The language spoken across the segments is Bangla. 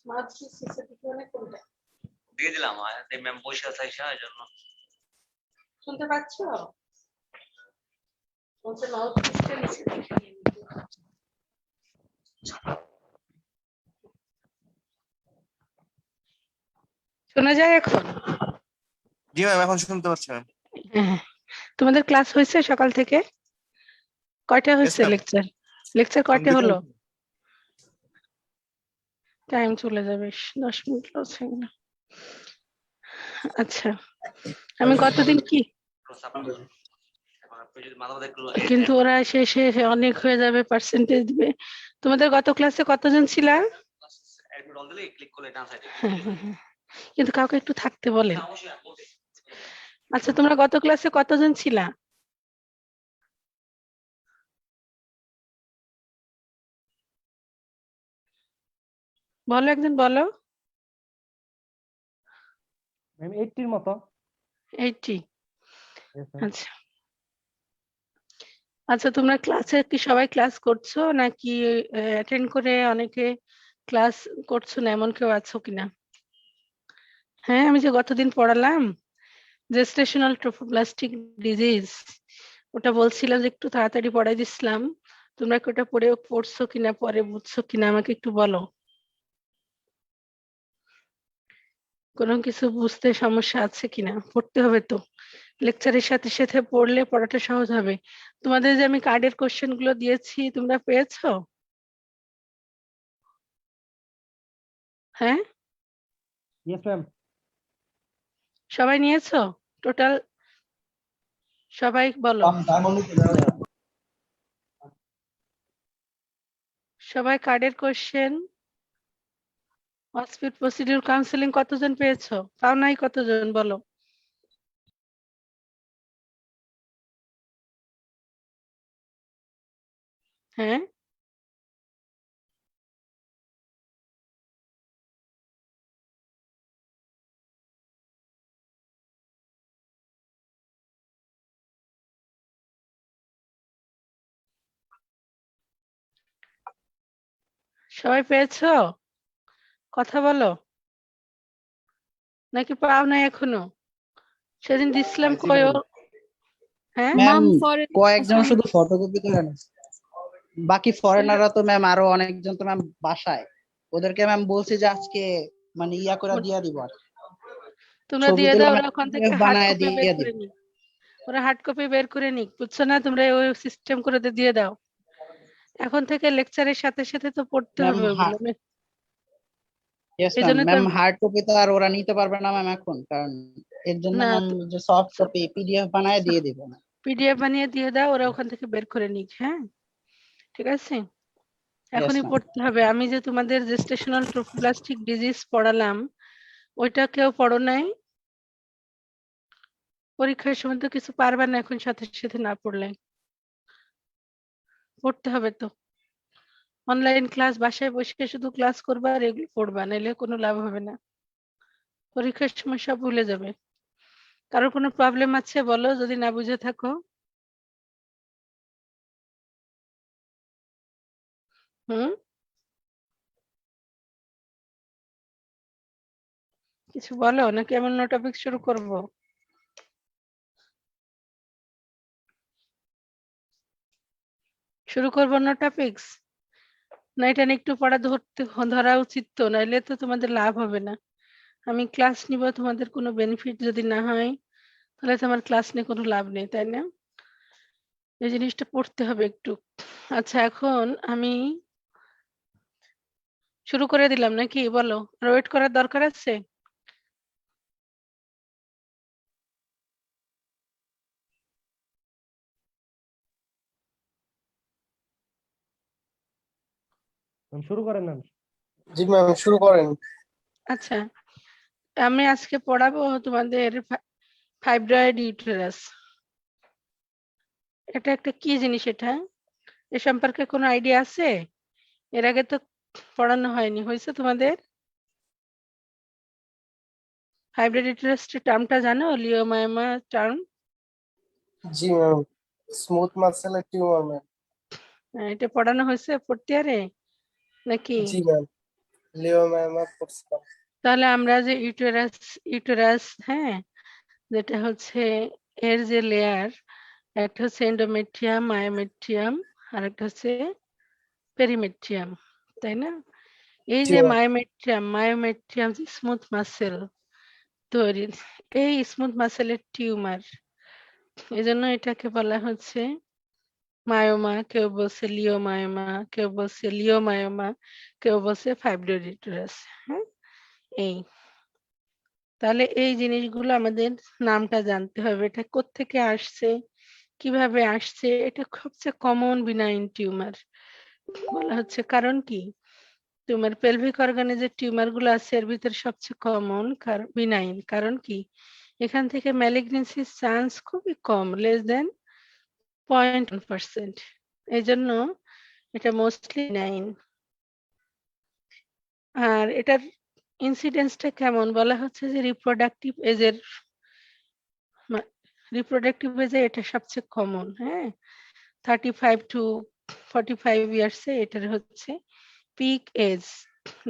মাউথপিস পিছনে কোনটা দিয়ে দিলাম এই ম্যাম বসে আছে এজন্য শুনতে পাচ্ছো? বলছে মাউথপিসটা নিচে শোনা যায় এখন? জি ম্যাম, এখন শুনতে পাচ্ছি ম্যাম। হ্যাঁ, তোমাদের ক্লাস হয়েছে সকাল থেকে? কয়টা হয়েছে ma'am. লেকচার? লেকচার কয়টা দুইটা হলো? টাইম চলে যাবে, 10 মিনিট লস হয়ে গেল। আচ্ছা, আমি কতদিন কি কিন্তু ওরা শেষে অনেক হয়ে যাবে, পার্সেন্টেজ দিবে। তোমাদের গত ক্লাসে কতজন ছিল? কিন্তু কাউকে একটু থাকতে বলেন। আচ্ছা, তোমরা গত ক্লাসে কতজন ছিলা? বলো, একজন বলো। ম্যাম 80 এর মতো। 80। আচ্ছা আচ্ছা, তোমরা ক্লাসে কি সবাই ক্লাস করছো নাকি অ্যাটেন্ড করে অনেকে ক্লাস করছো না, এমন কেউ আছো কিনা? হ্যাঁ, আমি যে গতদিন পড়ালাম জেস্টেশনাল ট্রোফোপ্লাস্টিক ডিজিজ, ওটা বলছিলাম যে একটু তাড়াতাড়ি পড়াই দিছিলাম। তোমরা কি ওটা পড়ছো কিনা, পরে বুঝছো কিনা আমাকে একটু বলো। কোনো কিছু বুঝতে সমস্যা আছে কিনা? পড়তে হবে তো, লেকচারের সাথে সাথে পড়লে পড়াটা সহজ হবে। তোমাদের যে আমি কার্ডের কোশ্চেন গুলো দিয়েছি তোমরা পেয়েছো? হ্যাঁ, ইয়েস ম্যাম। সবাই নিয়েছো? টোটাল সবাই বলো। সবাই কার্ডের কোশ্চেন হসপিটাল প্রসিডিউর কাউন্সিলিং কতজন পেয়েছো? পাও নাই কতজন বলো? হ্যাঁ, সবাই পেয়েছো? কথা বলো। নাকি পাও নাই এখনো? সেদিন দিছিলাম কই? হ্যাঁ ম্যাম, কয়েকজন শুধু ফটোকপি করে না, বাকি ফরেনাররা তো ম্যাম আরো অনেকজন তো ম্যাম বাসায়, ওদেরকে ম্যাম বলছি যে আজকে মানে ইয়া করে দিয়ে দিব আর তোমরা দিয়ে ছবিগুলো দাও, ম্যাম ওরা ওখান থেকে PDF হার্ড বানায় কপি বের দিয়ে দিব। করে নিক। ওরা হার্ড কপি বের করে নিক, বুঝছো না? তোমরা ওই সিস্টেম করে দিয়ে দাও। এখন থেকে লেকচারের সাথে সাথে তো পড়তে ম্যাম হবে ওগুলো। ইয়েস এই ম্যাম, জন্য তো ম্যাম হার্ড কপি তো আর ওরা নিতে পারবে না ম্যাম এখন, কারণ এর জন্য না, ম্যাম যে সফট কপি PDF বানায় দিয়ে দিব না। পিডিএফ বানিয়ে দিয়ে দাও, ওরা ওখান থেকে বের করে নিক। হ্যাঁ, ঠিক আছে, ইয়েস এখনই ম্যাম। পড়তে হবে। আমি যে তোমাদের জেস্টেশনাল ট্রোফোপ্লাস্টিক ডিজিজ পড়ালাম, ওইটা কেউ পড়ো নাই? পরীক্ষার সময় তো কিছু পারবে না এখন সাথে সাথে না পড়লে। পড়তে হবে তো। অনলাইন ক্লাস, বাসায় বসে শুধু ক্লাস করবা আর এগুলো পড়বা, নাইলে কোনো লাভ হবে না। পরীক্ষার সময় সব ভুলে যাবে। কারোর কোনো প্রবলেম আছে বলো, যদি না বুঝে থাকো। হুম, কিছু বলো, নাকি এমন টপিক শুরু করব? শুরু করবো অন্য টপিকস? না এটা নিয়ে একটু পড়া ধরা উচিত তো, নাইলে তো তোমাদের লাভ হবে না। আমি ক্লাস নিব, তোমাদের কোনো বেনিফিট যদি না হয় তাহলে তো আমার ক্লাস নিয়ে কোনো লাভ নেই, তাই না? এই জিনিসটা পড়তে হবে একটু। আচ্ছা, এখন আমি শুরু করে দিলাম নাকি বলো? আর ওয়েট করার দরকার আছে? শুরু করেন ম্যাম। জি ম্যাম, শুরু করেন। আচ্ছা, আমি আজকে পড়াবো তোমাদের ফাইব্রয়েড ইউটেরাস। এটা একটা কি জিনিস? এটা এ সম্পর্কে কোনো আইডিয়া আছে? এর আগে তো পড়ানো হয়নি, হয়েছে তোমাদের? ফাইব্রয়েড ইউটেরাস টার্মটা জানো? লিওমায়োমা টার্ম। জি ম্যাম, স্মুথ মাসেলের টিউমার ম্যাম। এটা পড়ানো হয়েছে ফোর্থ ইয়ারে নাকি? জি ম্যাম, লিও ম্যাম করছিলাম। তাহলে আমরা যে ইউটেরাস হ্যাঁ, যেটা হচ্ছে এর যে লেয়ার, একটা হচ্ছে এন্ডোমেট্রিয়াম, মায়োমেট্রিয়াম, আর একটা হচ্ছে পেরিমেট্রিয়াম, তাই না? এই জি যে ম্যাম। মায়োমেট্রিয়াম যে স্মুথ মাসেল তৈরি, এই স্মুথ মাসেলের টিউমার, এজন্য এটাকে বলা হচ্ছে মায়োমা, কেউ বলছে লিওমায়োমা, কেউ বলছে লিওমায়োমা, কেউ বলছে ফাইব্রয়েড ইউটেরাস। হ্যাঁ, এই তাহলে এই জিনিসগুলো আমাদের নামটা জানতে হবে, এটা কোত্থেকে আসছে, কিভাবে আসছে। এটা সবচেয়ে কমন বিনাইন টিউমার বলা হচ্ছে, কারণ কি টিউমার পেলভিক অর্গানে যে টিউমার গুলো আছে এর ভিতরে সবচেয়ে কমন বিনাইন, কারণ কি এখান থেকে ম্যালিগনেন্সির চান্স খুবই কম, লেস দেন 0.1%। এই জন্য এটা মোস্টলি নাইন। আর এটার ইনসিডেন্সটা কেমন বলা হচ্ছে যে রিপ্রোডাক্টিভ এজে এটা সবচেয়ে কমন। হ্যাঁ, 35 to 45 ইয়ার্সে এটার হচ্ছে পিক এজ।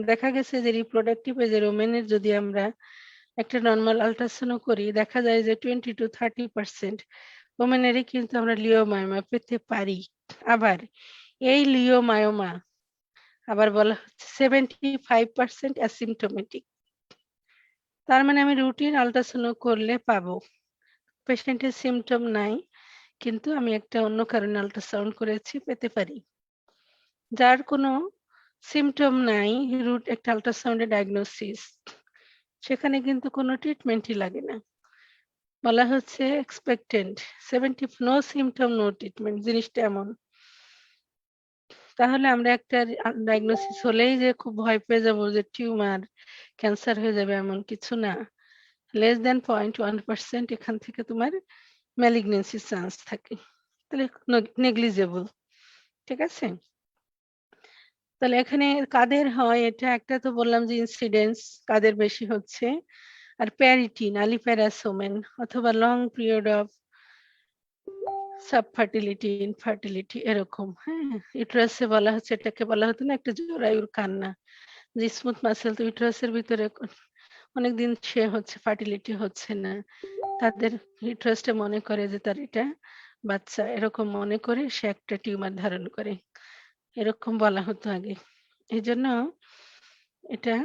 দেখা গেছে যে রিপ্রোডাক্টিভ এজের ওমেনের যদি আমরা একটা নর্মাল আল্ট্রাসাউন্ড করি, দেখা যায় যে 20 to 30% ওমেনেরই কিন্তু আমরা লিওমায়োমা পেতে পারি। আবার এই লিওমায়োমা আবার বলা হচ্ছে 75% অ্যাসিমটোমেটিক। তার মানে আমি রুটিন আল্ট্রাসাউন্ড করলে পাবো পেশেন্টের সিমটম নাই, কিন্তু আমি একটা অন্য কারণে আল্ট্রাসাউন্ড করেছি, পেতে পারি। যার কোনো সিমটম নাই, একটা আল্ট্রাসাউন্ডের ডায়াগনোসিস, সেখানে কিন্তু কোনো ট্রিটমেন্টই লাগে না, বলা হচ্ছে এক্সপেক্টেন্ট 70, নো সিমটম নো ট্রিটমেন্ট, জিনিসটা এমন। তাহলে আমরা একটা ডায়াগনোসিস হলেই যে খুব ভয় পেয়ে যাবো যে টিউমার, ক্যান্সার হয়ে যাবে, এমন কিছু না। লেস দেন 0.1% এখান থেকে তোমার ম্যালিগনেন্সির চান্স থাকে, তাহলে নেগলিজেবল। ঠিক আছে, তাহলে এখানে কাদের হয় এটা, একটা তো বললাম যে ইনসিডেন্স কাদের বেশি হচ্ছে, আর প্যারিটি নালিপ্যারাস ওমেন অথবা long period of subfertility infertility এরকম। হ্যাঁ, ইউটেরাসে বলা হচ্ছে, এটাকে বলা হতো না একটা জরায়ুর কান্না, যে স্মুথ মাসেল তো ইউটেরাসের ভিতরে অনেকদিন সে হচ্ছে ফার্টিলিটি হচ্ছে না, তাদের ইউটেরাসটা মনে করে যে তার এটা বাচ্চা, এরকম মনে করে সে একটা টিউমার ধারণ করে, এরকম বলা হতো আগে। এই জন্য এটা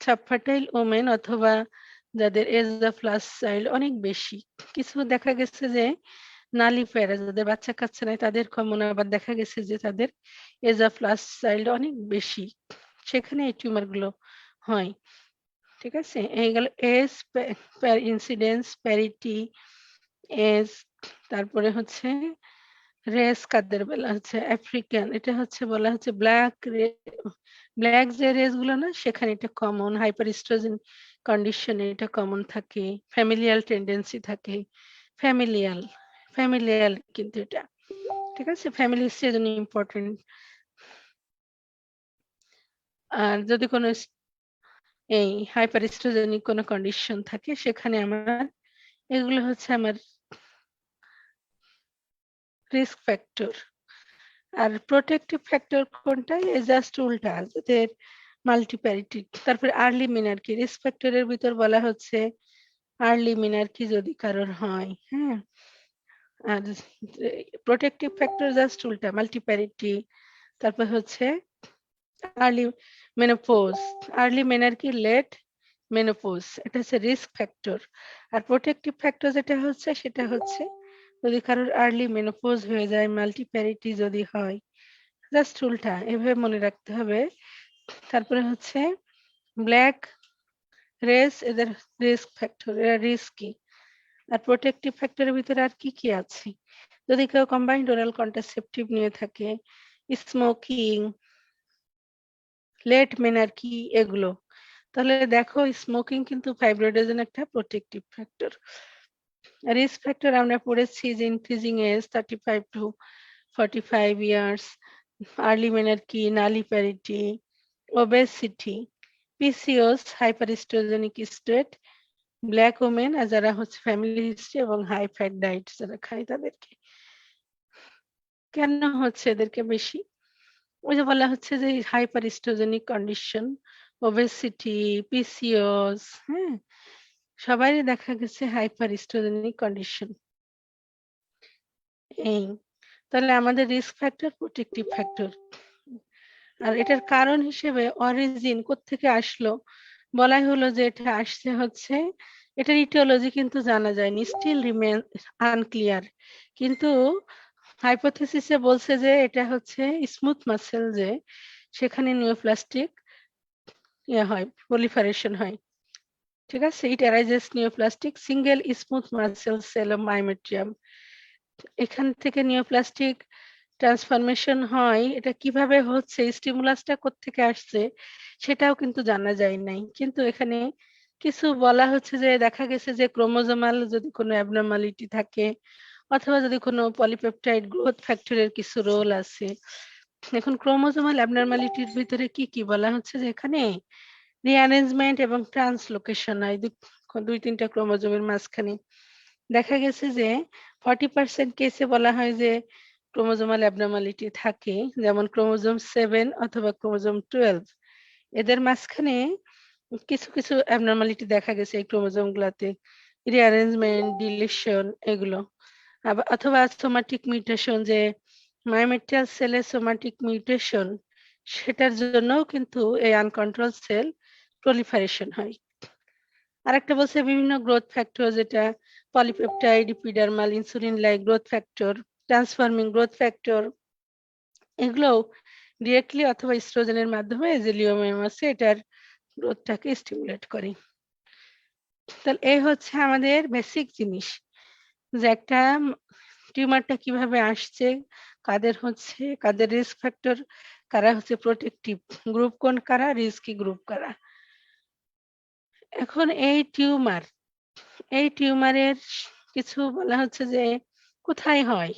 সাবফার্টাইল ওমেন অথবা যাদের এজ অফ লাস্ট চাইল্ড অনেক বেশি, কিছু দেখা গেছে যে নালিপ্যারা যাদের বাচ্চা কাচ্চা নাই তাদের কমন, আবার দেখা গেছে যে তাদের এজ অফ লাস্ট চাইল্ড অনেক বেশি, সেখানে এই টিউমার গুলো হয়। ঠিক আছে, এই গেল এজ, ইনসিডেন্স, প্যারিটি, এজ। তারপরে হচ্ছে রেস কাদের বেলা হচ্ছে আফ্রিকান, এটা হচ্ছে বলা হচ্ছে ব্ল্যাক যে রেস গুলো না সেখানে এটা কমন, হাইপার স্ট্রোজেন কন্ডিশনে এটা কমন থাকে, ফ্যামিলিয়াল টেন্ডেন্সি থাকে, ফ্যামিলিয়াল ফ্যামিলিয়াল কিন্তু এটা, ঠিক আছে, ফ্যামিলি সেজন্য ইম্পর্টেন্ট। আর যদি কোনো এই হাইপার স্ট্রোজেনিক কোনো কন্ডিশন থাকে সেখানে আমার এগুলো হচ্ছে আমার রিস্ক ফ্যাক্টর। আর প্রোটেক্টিভ ফ্যাক্টর কোনটা, জাস্ট উল্টা, যাদের মাল্টিপ্যারিটি। তারপরে আর্লি মিনার্কি, রিস্ক ফ্যাক্টরের ভিতর বলা হচ্ছে আর্লি মিনার্কি যদি কারোর হয়। হ্যাঁ, আর প্রোটেক্টিভ ফ্যাক্টর জাস্ট উল্টা, মাল্টিপ্যারিটি। তারপর হচ্ছে early menopause, early menarche, late menopause, এটা হচ্ছে রিস্ক ফ্যাক্টর। আর প্রোটেক্টিভ ফ্যাক্টর যেটা হচ্ছে সেটা হচ্ছে যদি কারোর আর্লি মেনোপোজ হয়ে যায়, মাল্টিপ্যারিটি যদি হয়, জাস্ট উল্টা, এভাবে মনে রাখতে হবে। তারপরে হচ্ছে ব্ল্যাক রেস, এদের রিস্ক ফ্যাক্টর, এরা রিস্কি। আর প্রোটেক্টিভ ফ্যাক্টরের ভিতরে আর কি কি আছে, যদি কেউ কম্বাইন্ড ওরাল কন্ট্রাসেপটিভ নিয়ে থাকে, স্মোকিং, লেট মেনার্কি, এগুলো, তাহলে দেখো স্মোকিং কিন্তু ফাইব্রয়েডের জন্য একটা প্রোটেক্টিভ ফ্যাক্টর। রিস্ক ফ্যাক্টর আমরা পড়েছি যে increasing age 35 to 45 years, early menarche, nulliparity, obesity, PCOS, hyperestrogenic state, black women, আর যারা হচ্ছে ফ্যামিলি হিস্ট্রি এবং হাই ফ্যাট ডায়েট যারা খায় তাদেরকে। কেন হচ্ছে এদেরকে বেশি, ওই যে বলা হচ্ছে যে হাইপারস্ট্রোজেনিক কন্ডিশন, ওবেসিটি, পিসিওস, হ্যাঁ, সবারই দেখা গেছে হাইপারস্ট্রোজেনিক কন্ডিশন। এই তাহলে আমাদের রিস্ক ফ্যাক্টর, প্রোটেক্টিভ ফ্যাক্টর। আর এটার কারণ হিসেবে অরিজিন কোত্থেকে আসলো বলাই হলো যে এটা আসছে হচ্ছে, এটার ইটিওলজি কিন্তু জানা যায়নি, স্টিল রিমেন আনক্লিয়ার, কিন্তু হাইপোথেসিসে বলছে যে এটা হচ্ছে স্মুথ মাসেল, যে সেখানে নিওপ্লাস্টিক হয়, প্রলিফারেশন হয়। ঠিক আছে, it arises neoplastic single smooth muscle cell of myometrium. এখান থেকে নিওপ্লাস্টিক ট্রান্সফরমেশন হয়, এটা কিভাবে হচ্ছে, স্টিমুলাসটা কোত্থেকে আসছে সেটাও কিন্তু জানা যায় নাই। কিন্তু এখানে কিছু বলা হচ্ছে যে দেখা গেছে যে ক্রোমোজোমাল যদি কোনো অ্যাবনর্মালিটি থাকে, অথবা যদি কোনো পলিপেপটাইড গ্রোথ ফ্যাক্টরের কিছু রোল আছে। এখন ক্রোমোজোমাল অ্যাবনর্মালিটির ভিতরে কি কি বলা হচ্ছে যে এখানে রিঅ্যারেঞ্জমেন্ট এবং ট্রান্সলোকেশন হয় দুই তিনটা ক্রোমোজোমের মাঝখানে। দেখা গেছে যে 40% কেসে বলা হয় যে ক্রোমোজোমাল অ্যাবনর্মালিটি থাকে, যেমন ক্রোমোজোম 7 অথবা ক্রোমোজোম 12, এদের মাঝখানে কিছু কিছু অ্যাবনর্মালিটি দেখা গেছে এই ক্রোমোজোম গুলাতে, রিঅ্যারেঞ্জমেন্ট, ডিলিশন, এগুলো। আবার অথবা সোমাটিক মিউটেশন, যে মায়োমেট্রিয়াল সেলে সোমাটিক মিউটেশন, সেটার জন্যও কিন্তু এই আনকন্ট্রোল সেল প্রলিফারেশন হয়। আরেকটা বলছে বিভিন্ন গ্রোথ ফ্যাক্টর, যেটা polypeptide, epidermal, insulin like growth factor, transforming growth factor, এগুলো ডিরেক্টলি অথবা ইস্ট্রোজেনের মাধ্যমে যে লিওমিয়াম আছে এটার গ্রোথটাকে স্টিমুলেট করে। তাহলে এই হচ্ছে আমাদের বেসিক জিনিস, যে একটা টিউমারটা কিভাবে আসছে, কাদের হচ্ছে, কাদের রিস্ক ফ্যাক্টর, কারা হচ্ছে প্রোটেক্টিভ গ্রুপ, কোন কারা, রিস্কি গ্রুপ কারা। এখন এই টিউমারের কিছু বলা হচ্ছে যে কোথায় হয়,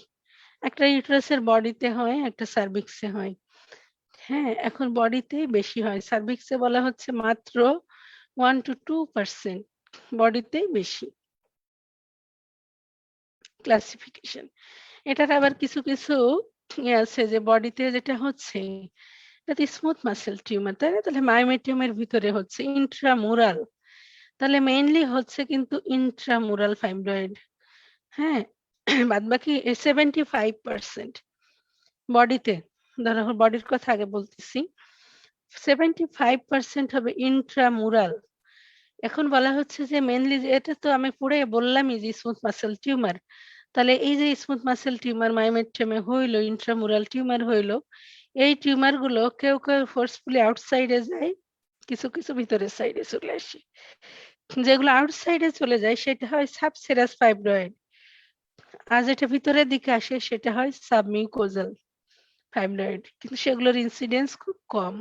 একটা ইউটেরাসের বডিতে হয়, একটা সার্ভিক্সে হয়। হ্যাঁ, এখন বডিতেই বেশি হয়, সার্ভিক্সে বলা হচ্ছে মাত্র 1 to 2%, বডিতেই বেশি ক্লাসিফিকেশন। এটার আবার কিছু কিছু আছে যে বডিতে যেটা হচ্ছে এটা স্মুথ মাসেল টিউমার, তাই না? তাহলে মায়োমেটিয়ামের ভিতরে হচ্ছে ইন্ট্রামুরাল, তাহলে মেইনলি হচ্ছে কিন্তু ইন্ট্রামুরাল ফাইব্রয়েড। হ্যাঁ, বাদ বাকি 75% বডিতে, ধরো বডির কথা আগে বলতেছি, 75% হবে ইন্ট্রামুরাল। এখন বলা হচ্ছে যে মেইনলি, এটা তো আমি পড়ে বললামই যে স্মুথ মাসেল টিউমার, তাহলে এই যে স্মুথ মাসেল টিউমার মায়োমেট্রিয়ামে হইলো, ইন্ট্রামুরাল টিউমার হইলো, এই টিউমার গুলো কেউ কেউ ফোর্সফুলি আউটসাইডে যায়, কিছু কিছু ভিতরের সাইডে চলে আসে। যেগুলো আউটসাইডে চলে যায় সেটা হয় সাবসেরাস ফাইব্রয়েড, আর যেটা ভিতরের দিকে আসে সেটা হয় সাবমিউকোজাল ফাইব্রয়েড, কিন্তু সেগুলোর ইনসিডেন্স খুব কম।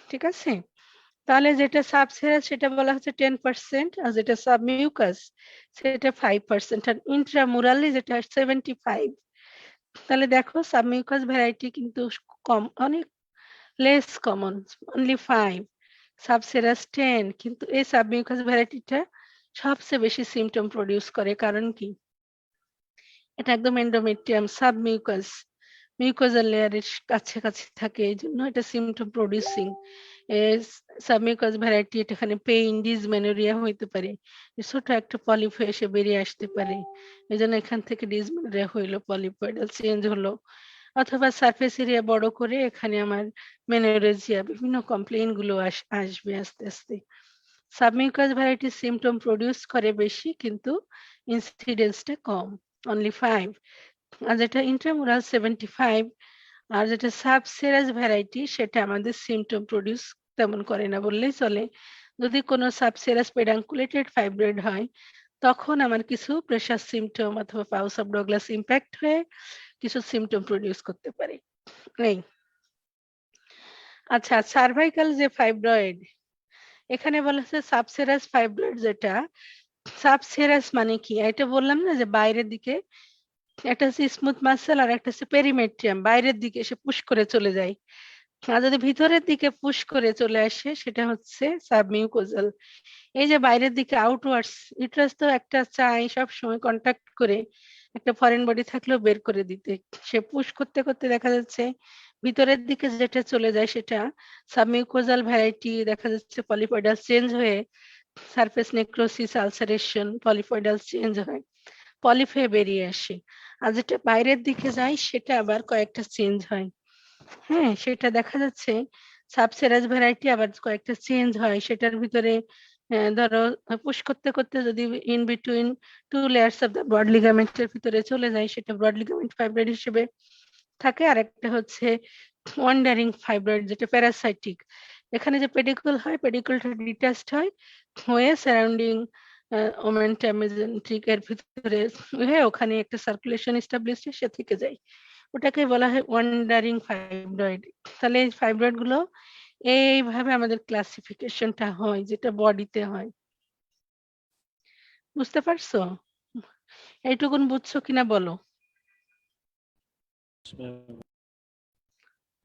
ঠিক আছে, তাহলে যেটা সাবসেরাস সেটা বলা হচ্ছে 10%, আর যেটা সাবমিউকাস সেটা 5%, আর ইন্ট্রামুরালি যেটা 75। তাহলে দেখো সাবমিউকাস ভ্যারাইটি কিন্তু কম, অনেক লেস কমন, অনলি 5, সাবসেরাস 10, কিন্তু এই সাবমিউকাস ভ্যারাইটিটা সবচেয়ে বেশি সিমটম প্রডিউস করে। কারণ কি, এটা একদম এন্ডোমেট্রিয়াম সাবমিউকাস, মিউকোজাল লেয়ারের কাছে কাছে থাকে, এই জন্য এটা সিমটম প্রডিউসিং। সাবমিউকাস ভ্যারাইটি, এখানে পেইন, ডিসমেনোরিয়া হইতে পারে, ছোট একটা পলিপ হয়ে এসে বেরিয়ে আসতে পারে, এই জন্য এখান থেকে ডিসমেনোরিয়া হইলো, পলিপয়েডাল চেঞ্জ হলো, অথবা সারফেস এরিয়া বড় করে এখানে আমার মেনোরেজিয়া, বিভিন্ন কমপ্লেইন গুলো আসবে আস্তে আস্তে। সাবমিউকাস ভ্যারাইটি সিমটম প্রডিউস করে বেশি, কিন্তু ইনসিডেন্সটা কম, অনলি 5, আর যেটা ইন্ট্রামুরাল 75, আর যেটা সাবসেরাস ভ্যারাইটি সেটা আমাদের সিমটম প্রডিউস তেমন করে না বললেই চলে। যদি কোনো সাবসেরাস পেডাঙ্কুলেটেড ফাইব্রয়েড হয় তখন আমার কিছু প্রেশার সিমটম অথবা পাউস অফ ডগলাস ইম্প্যাক্ট হয়ে কিছু সিমটম প্রডিউস করতে পারে। এই আচ্ছা, সার্ভাইকাল যে ফাইব্রয়েড, এখানে বলা হচ্ছে সাবসেরাস ফাইব্রয়েড, যেটা সাবসেরাস মানে কি, এটা বললাম না যে বাইরের দিকে, একটা হচ্ছে স্মুথ মাসেল আর একটা হচ্ছে পেরিমেট্রিয়াম, বাইরের দিকে এসে পুশ করে চলে যায়, আর যদি ভিতরের দিকে পুশ করে চলে আসে সেটা হচ্ছে সাবমিউকোজাল। এই যে বাইরের দিকে আউটওয়ার্ডস, ইউটেরাস তো একটা চাই সব সময় কন্টাক্ট করে একটা ফরেন বডি থাকলেও বের করে দিতে, সে পুশ করতে করতে দেখা যাচ্ছে ভিতরের দিকে যেটা চলে যায় সেটা সাবমিউকোজাল ভ্যারাইটি, দেখা যাচ্ছে পলিপয়েডাল চেঞ্জ হয়ে সারফেস নেক্রোসিস, আলসারেশন, পলিপয়েডাল চেঞ্জ হয়, পলিপ হয়ে বেরিয়ে আসে। আর যেটা বাইরের দিকে যায় সেটা আবার কয়েকটা চেঞ্জ হয়। হ্যাঁ, সেটা দেখা যাচ্ছে সাবসেরাস ভ্যারাইটি আবার কয়েকটা চেঞ্জ হয়, সেটার ভিতরে ধরো পুশ করতে করতে যদি in between 2 layers of the broad লিগামেন্টের ভিতরে চলে যায় সেটা ব্রড লিগামেন্ট ফাইব্রয়েড হিসেবে থাকে। আর একটা হচ্ছে ওয়ান্ডারিং ফাইব্রয়েড যেটা প্যারাসাইটিক। এখানে যে পেডিকুল হয়, পেডিকুলটা ডিটাচড হয় হয়ে সারাউন্ডিং ওমেন্টাম মেসেন্ট্রিক এর ভিতরে হয়ে ওখানে একটা সার্কুলেশন এস্টাবলিশ সে থেকে যায়, ওটাকে বলা হয় ওয়ান্ডারিং ফাইব্রয়েড। তাহলে এই ফাইব্রয়েড গুলো এইভাবে আমাদের ক্লাসিফিকেশনটা হয়, যেটা বডিতে হয়। বুঝতে পারছো? এইটুকুন বুঝছো কিনা বলো।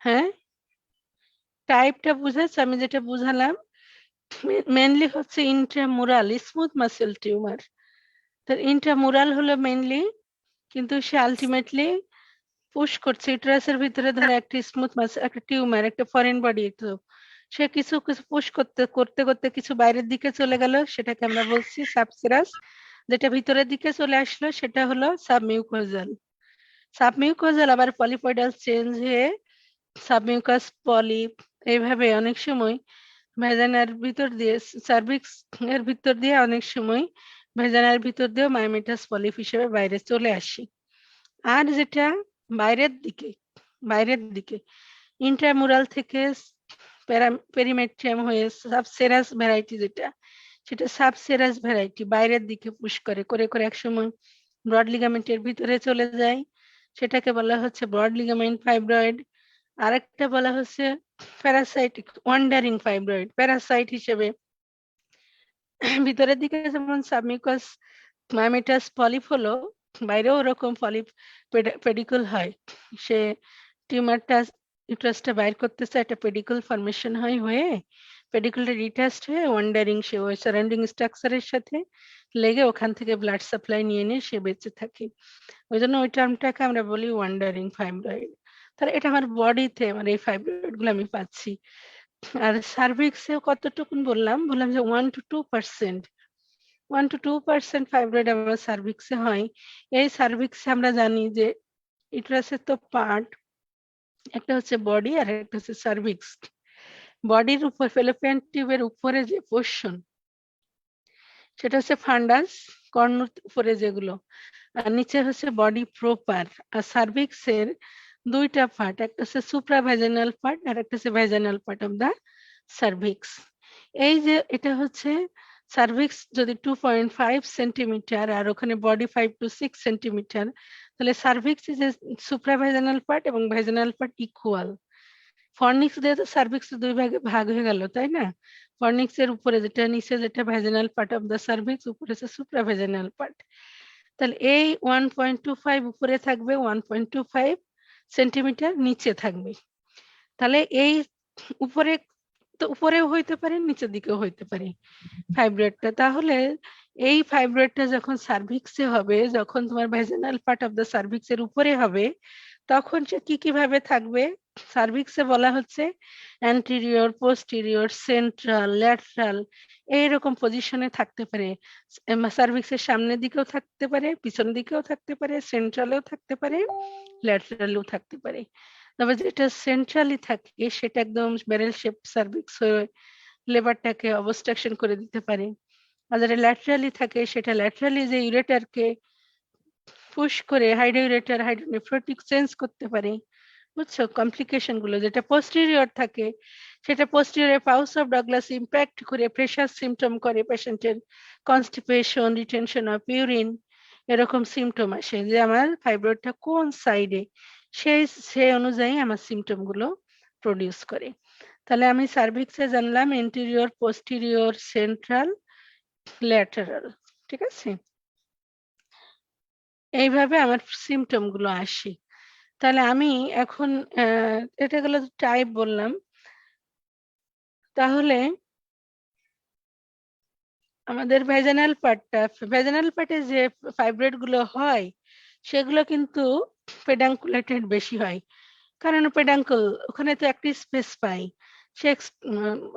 হ্যাঁ, টাইপটা বুঝেছ? আমি যেটা বুঝালাম মেইনলি হচ্ছে ইন্ট্রামুরাল স্মুথ মাসেল টিউমার। তো ইন্ট্রামুরাল হলো মেইনলি, কিন্তু সে আলটিমেটলি পুশ করছে ইউটেরাসের ভিতরে, ধরো একটা স্মুথ মাসেল, একটা টিউমার, একটা ফরেন বডি, তো সে কিছু কিছু পুশ করতে করতে করতে কিছু বাইরের দিকে চলে গেল, সেটাকে আমরা বলছি সাবসেরাস। যেটা ভিতরের দিকে চলে আসলো সেটা হলো সাবমিউকোজাল। সাবমিউকোজাল আবার পলিপয়েডাল চেঞ্জ হয়ে সাবমিউকাস পলিপ, এইভাবে অনেক সময় ভেজানার ভিতর দিয়ে, সার্ভিক্স এর ভিতর দিয়ে, অনেক সময় ভেজানার ভিতর দিয়েও মায়োমেটাস পলিপ হিসেবে বাইরে চলে আসে। আর যেটা বাইরের দিকে, বাইরের দিকে ইন্ট্রামুরাল থেকে পেরিমেট্রিয়াম হয়ে সাবসেরাস ভ্যারাইটি, যেটা সেটা সাবসেরাস ভ্যারাইটি বাইরের দিকে পুশ করে করে করে একসময় ব্রড লিগামেন্টের ভিতরে চলে যায়, সেটাকে বলা হচ্ছে ব্রড লিগামেন্ট ফাইব্রয়েড। আরেকটা বলা হচ্ছে প্যারাসাইটিক ওয়ান্ডারিং ফাইব্রয়েড, প্যারাসাইট হিসেবে ভিতরের দিকে যেমন সাবমিউকাস মায়োমেটাস পলিপ হলো, বাইরেও ওরকম পলিপ পেডিকুল হয়। সে টিউমারটা ইউটারাসটা বাইর করতেছে, একটা পেডিকুল ফর্মেশন হয়, হয়ে পেডিকুলটা ডিটাচড হয়ে ওয়ান্ডারিং সে ওই সারাউন্ডিং স্ট্রাকচারের সাথে লেগে ওখান থেকে ব্লাড সাপ্লাই নিয়ে নিয়ে সে বেঁচে থাকে। ওই জন্য ওই টার্মটাকে আমরা বলি ওয়ান্ডারিং ফাইব্রয়েড। তাহলে এটা আমার বডিতে মানে এই ফাইব্রয়েড গুলো আমি পাচ্ছি। আর সার্ভিক্সেও কতটুকুন বললাম যে 1 to 2%, 1 to 2% ফাইব্রয়েড আমার সার্ভিক্সে হয়। এই সার্ভিক্সে আমরা জানি যে ইউটেরাসের তো পার্ট, একটা হচ্ছে বডি আর একটা হচ্ছে সার্ভিক্স। বডির উপর ফেলোপিয়ান টিউবের উপরে যে পোর্শন সেটা হচ্ছে ফান্ডাস, কর্ণর উপরে যেগুলো, আর নিচে হচ্ছে বডি প্রপার। আর সার্ভিক্সের দুইটা পার্ট, একটা হচ্ছে সুপ্রাভেজানাল পার্ট আর একটা হচ্ছে vaginal part of the cervix. এই যে এটা হচ্ছে সার্ভিক্স যদি 2.5 সেন্টিমিটার আর ওখানে বডি 5 to 6 সেন্টিমিটার, তাহলে সার্ভিক্স যে সুপ্রাভেজানাল পার্ট এবং ভেজানাল পার্ট ইকুয়াল। ফর্নিক্স দিয়ে তো সার্ভিক্স দুই ভাগে ভাগ হয়ে গেল, তাই না? ফর্নিক্স এর উপরে যেটা, নিচে যেটা vaginal part of the cervix, উপরে হচ্ছে সুপ্রাভেজানাল পার্ট। তাহলে এই 1.25 উপরে থাকবে, 1.25 সেন্টিমিটার নিচে থাকবে। তাহলে এই উপরে তো উপরেও হইতে পারে, নিচের দিকেও হইতে পারে ফাইব্রয়েডটা। তাহলে এই ফাইব্রয়েডটা যখন সার্ভিক্সে হবে, যখন তোমার ভেজানাল পার্ট অফ দা সার্ভিক্সের উপরে হবে, তখন সে কি কিভাবে থাকবে? সার্ভিক্সে বলা হচ্ছে অ্যান্টেরিয়র, পোস্টেরিয়র, সেন্ট্রাল, ল্যাটারাল, এইরকম পজিশনে থাকতে পারে। সার্ভিক্সের সামনের দিকেও থাকতে পারে, পিছন দিকেও থাকতে পারে, সেন্ট্রালেও থাকতে পারে, ল্যাটারালেও থাকতে পারে। তবে যেটা সেন্ট্রালি থাকে সেটা একদম ব্যারেল শেপ সার্ভিক্স হয়ে লেবারটাকে অবস্ট্রাকশন করে দিতে পারে। আর যেটা ল্যাটারালি থাকে সেটা ল্যাটারালি যে ইউরেটারকে পুশ করে হাইড্রোইউরেটার হাইড্রোনেফ্রোটিক চেঞ্জ করতে পারে। বুঝছো কমপ্লিকেশন গুলো? যেটা পোস্টেরিয়র থাকে সেটা posterior pause of Douglas impact করে প্রেশার সিমটম করে, পেশেন্টের কনস্টিপেশন, রিটেনশন অফ ইউরিন, এরকম সিমটম আসে যে আমার ফাইব্রয়েডটা কোন সাইডে, সেই অনুযায়ী আমার সিমটম গুলো প্রডিউস করে। তাহলে আমি সার্ভিক্সে জানলাম ইন্টেরিয়র, পোস্টেরিয়র, সেন্ট্রাল, ল্যাটারাল, ঠিক আছে? এইভাবে আমার সিমটম গুলো আসে। তাহলে আমি এখন এটা গেল টাইপ বললাম। তাহলে আমাদের ভেজানাল পার্টে যে ফাইব্রয়েড গুলো হয় সেগুলো কিন্তু পেডাঙ্কুলেটেড বেশি হয়, কারণ পেডাঙ্কল ওখানে তো একটি স্পেস পাই, সে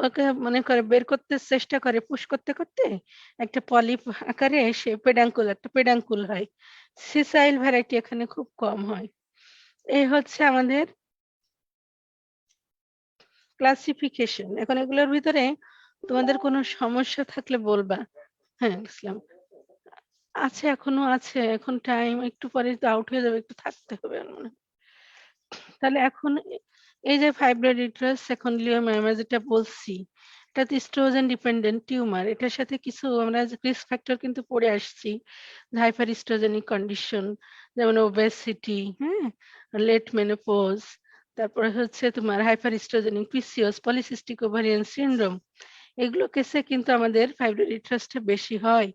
ওকে মনে করে বের করতে চেষ্টা করে, পুশ করতে করতে একটা পলিপ আকারে সে একটা পেডাঙ্কুল হয়। সিসাইল ভ্যারাইটি এখানে খুব কম হয়। এই হচ্ছে আমাদের ক্লাসিফিকেশন। এখন এগুলোর ভিতরে তোমাদের কোনো সমস্যা থাকলে বলবা। হ্যাঁ, ইসলাম আছে, এখনো আছে, এখন টাইম একটু পরে তো আউট হয়ে যাবে, একটু থাকতে হবে আমার মনে হয়। তাহলে এখন এই যে ফাইব্রয়েড ইউটেরাস সেকেন্ডলিওমা আমরা যেটা বলছি, এটা তো ইস্ট্রোজেন ডিপেন্ডেন্ট টিউমার। এটার সাথে কিছু আমরা রিস্ক ফ্যাক্টর কিন্তু পড়ে আসছি, হাইপার ইস্ট্রোজেনিক কন্ডিশন, যেমন ওবেসিটি, হ্যাঁ, লেট মেনোপজ, তারপরে হচ্ছে তোমার hyper oestrogenic PCOS, polycystic ovarian syndrome. এগুলো কেসে কিন্তু আমাদের ফাইব্রয়েড ইউটেরাসটা বেশি হয়।